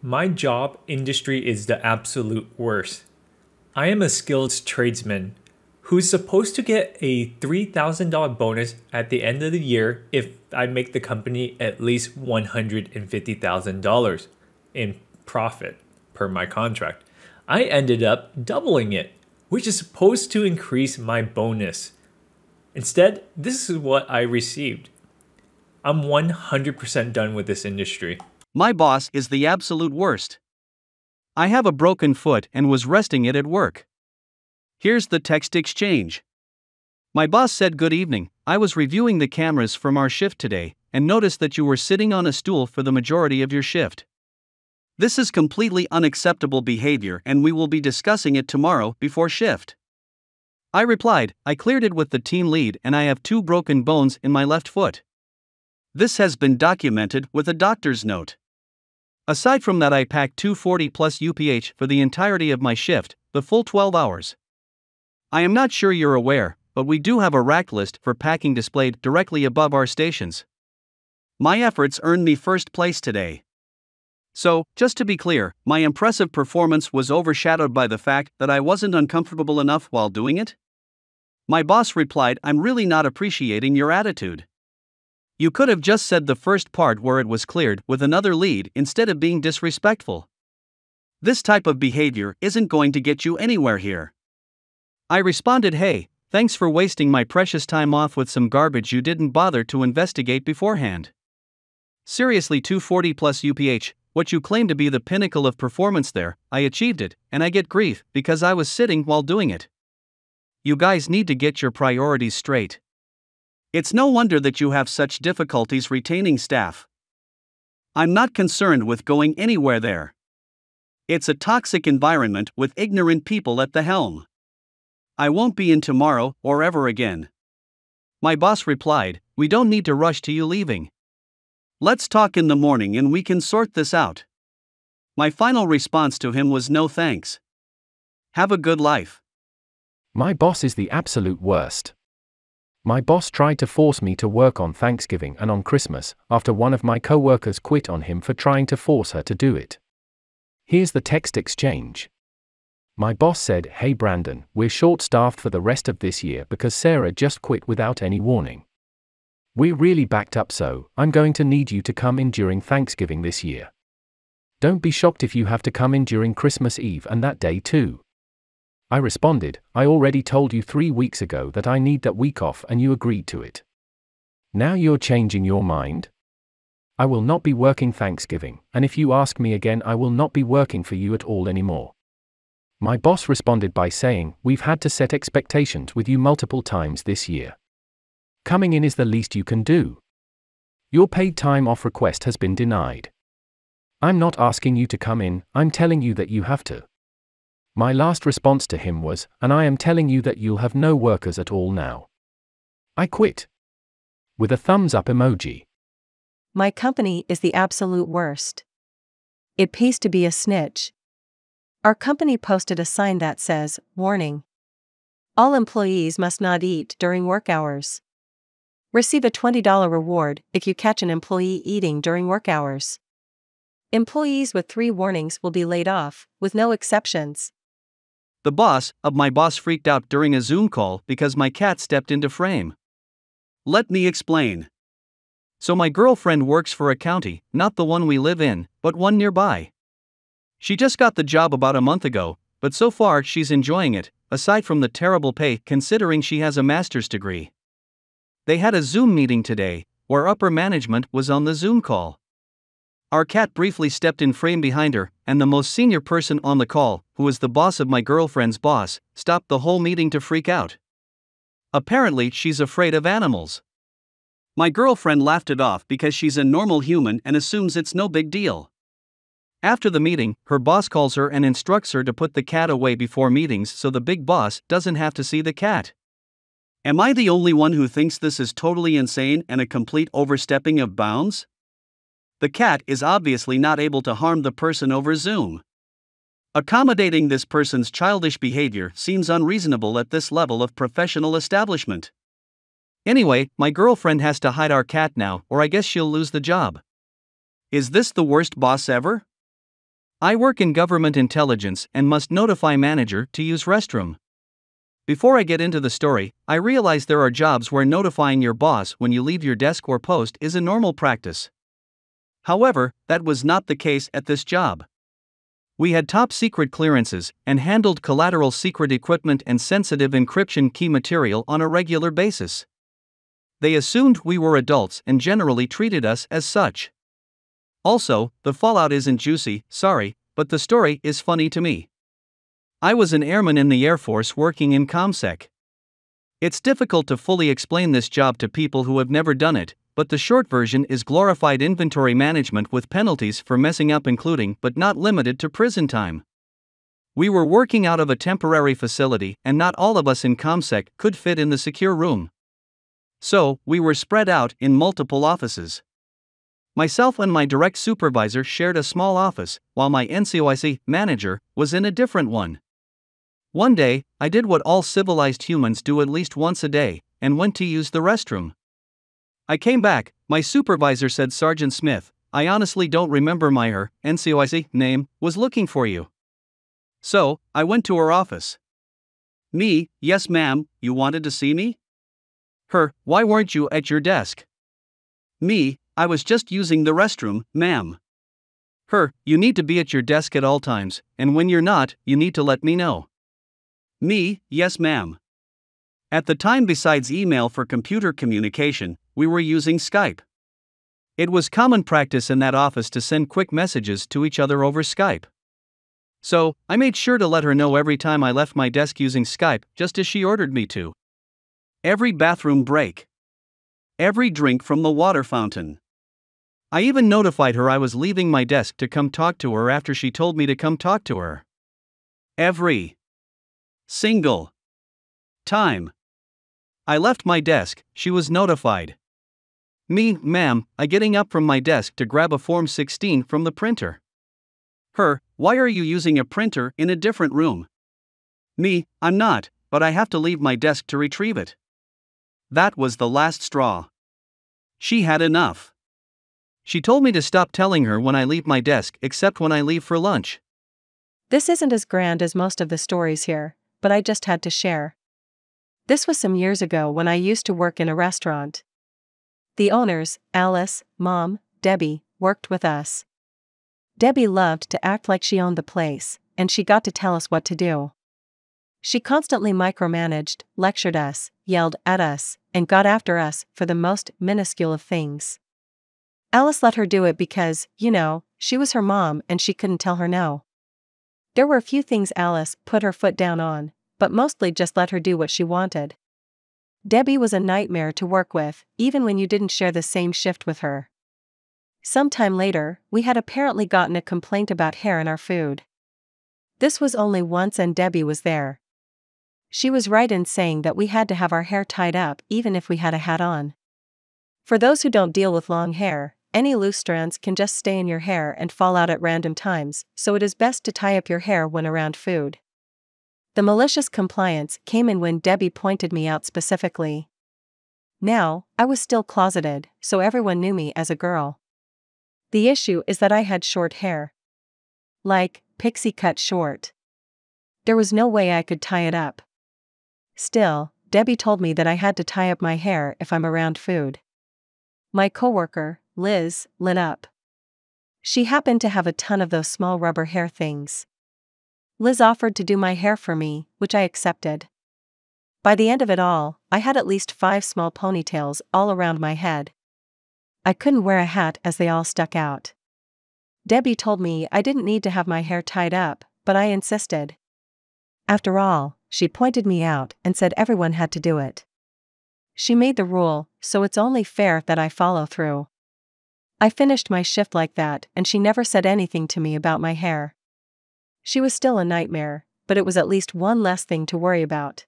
My job industry is the absolute worst. I am a skilled tradesman who's supposed to get a $3,000 bonus at the end of the year if I make the company at least $150,000 in profit per my contract. I ended up doubling it, which is supposed to increase my bonus. Instead, this is what I received. I'm 100% done with this industry. My boss is the absolute worst. I have a broken foot and was resting it at work. Here's the text exchange. My boss said, "Good evening. I was reviewing the cameras from our shift today and noticed that you were sitting on a stool for the majority of your shift. This is completely unacceptable behavior and we will be discussing it tomorrow before shift." I replied, "I cleared it with the team lead and I have 2 broken bones in my left foot. This has been documented with a doctor's note. Aside from that, I packed 240 plus UPH for the entirety of my shift, the full 12 hours. I am not sure you're aware, but we do have a rack list for packing displayed directly above our stations. My efforts earned me first place today. So, just to be clear, my impressive performance was overshadowed by the fact that I wasn't uncomfortable enough while doing it?" My boss replied, "I'm really not appreciating your attitude. You could have just said the first part where it was cleared with another lead instead of being disrespectful. This type of behavior isn't going to get you anywhere here." I responded, "Hey, thanks for wasting my precious time off with some garbage you didn't bother to investigate beforehand. Seriously, 240 plus UPH, what you claim to be the pinnacle of performance there, I achieved it, and I get grief because I was sitting while doing it. You guys need to get your priorities straight. It's no wonder that you have such difficulties retaining staff. I'm not concerned with going anywhere there. It's a toxic environment with ignorant people at the helm. I won't be in tomorrow or ever again." My boss replied, "We don't need to rush to you leaving. Let's talk in the morning and we can sort this out." My final response to him was, "No thanks. Have a good life." My boss is the absolute worst. My boss tried to force me to work on Thanksgiving and on Christmas after one of my co-workers quit on him for trying to force her to do it. Here's the text exchange. My boss said, "Hey Brandon, we're short-staffed for the rest of this year because Sarah just quit without any warning. We're really backed up, so I'm going to need you to come in during Thanksgiving this year. Don't be shocked if you have to come in during Christmas Eve and that day too." I responded, "I already told you 3 weeks ago that I need that week off and you agreed to it. Now you're changing your mind? I will not be working Thanksgiving, and if you ask me again I will not be working for you at all anymore." My boss responded by saying, "We've had to set expectations with you multiple times this year. Coming in is the least you can do. Your paid time off request has been denied. I'm not asking you to come in, I'm telling you that you have to." My last response to him was, "And I am telling you that you'll have no workers at all now. I quit." With a thumbs up emoji. My company is the absolute worst. It pays to be a snitch. Our company posted a sign that says, "Warning. All employees must not eat during work hours. Receive a $20 reward if you catch an employee eating during work hours. Employees with 3 warnings will be laid off, with no exceptions." The boss of my boss freaked out during a Zoom call because my cat stepped into frame. Let me explain. So my girlfriend works for a county, not the one we live in, but one nearby. She just got the job about a month ago, but so far she's enjoying it, aside from the terrible pay considering she has a master's degree. They had a Zoom meeting today, where upper management was on the Zoom call. Our cat briefly stepped in frame behind her, and the most senior person on the call, who is the boss of my girlfriend's boss, stopped the whole meeting to freak out. Apparently she's afraid of animals. My girlfriend laughed it off because she's a normal human and assumes it's no big deal. After the meeting, her boss calls her and instructs her to put the cat away before meetings so the big boss doesn't have to see the cat. Am I the only one who thinks this is totally insane and a complete overstepping of bounds? The cat is obviously not able to harm the person over Zoom. Accommodating this person's childish behavior seems unreasonable at this level of professional establishment. Anyway, my girlfriend has to hide our cat now, or I guess she'll lose the job. Is this the worst boss ever? I work in government intelligence and must notify manager to use restroom. Before I get into the story, I realize there are jobs where notifying your boss when you leave your desk or post is a normal practice. However, that was not the case at this job. We had top secret clearances and handled collateral secret equipment and sensitive encryption key material on a regular basis. They assumed we were adults and generally treated us as such. Also, the fallout isn't juicy, sorry, but the story is funny to me. I was an airman in the Air Force working in ComSec. It's difficult to fully explain this job to people who have never done it, but the short version is glorified inventory management with penalties for messing up, including but not limited to prison time. We were working out of a temporary facility and not all of us in ComSec could fit in the secure room. So, we were spread out in multiple offices. Myself and my direct supervisor shared a small office, while my NCOIC manager was in a different one. One day, I did what all civilized humans do at least once a day, and went to use the restroom. I came back, my supervisor said, "Sergeant Smith, I honestly don't remember my NCOIC name, was looking for you." So, I went to her office. Me, "Yes ma'am, you wanted to see me?" Her, "Why weren't you at your desk?" Me, "I was just using the restroom, ma'am." Her, "You need to be at your desk at all times, and when you're not, you need to let me know." Me, "Yes ma'am." At the time, besides email for computer communication, we were using Skype. It was common practice in that office to send quick messages to each other over Skype. So, I made sure to let her know every time I left my desk using Skype, just as she ordered me to. Every bathroom break. Every drink from the water fountain. I even notified her I was leaving my desk to come talk to her after she told me to come talk to her. Every single time I left my desk, she was notified. Me, "Ma'am, I getting up from my desk to grab a Form 16 from the printer." Her, "Why are you using a printer in a different room?" Me, "I'm not, but I have to leave my desk to retrieve it." That was the last straw. She had enough. She told me to stop telling her when I leave my desk except when I leave for lunch. This isn't as grand as most of the stories here, but I just had to share. This was some years ago when I used to work in a restaurant. The owners, Alice, Mom, Debbie, worked with us. Debbie loved to act like she owned the place, and she got to tell us what to do. She constantly micromanaged, lectured us, yelled at us, and got after us for the most minuscule of things. Alice let her do it because, she was her mom and she couldn't tell her no. There were a few things Alice put her foot down on, but mostly just let her do what she wanted. Debbie was a nightmare to work with, even when you didn't share the same shift with her. Sometime later, we had apparently gotten a complaint about hair in our food. This was only once and Debbie was there. She was right in saying that we had to have our hair tied up even if we had a hat on. For those who don't deal with long hair, any loose strands can just stay in your hair and fall out at random times, so it is best to tie up your hair when around food. The malicious compliance came in when Debbie pointed me out specifically. Now, I was still closeted, so everyone knew me as a girl. The issue is that I had short hair. Like, pixie cut short. There was no way I could tie it up. Still, Debbie told me that I had to tie up my hair if I'm around food. My coworker, Liz, lit up. She happened to have a ton of those small rubber hair things. Liz offered to do my hair for me, which I accepted. By the end of it all, I had at least 5 small ponytails all around my head. I couldn't wear a hat as they all stuck out. Debbie told me I didn't need to have my hair tied up, but I insisted. After all, she pointed me out and said everyone had to do it. She made the rule, so it's only fair that I follow through. I finished my shift like that and she never said anything to me about my hair. She was still a nightmare, but it was at least one less thing to worry about.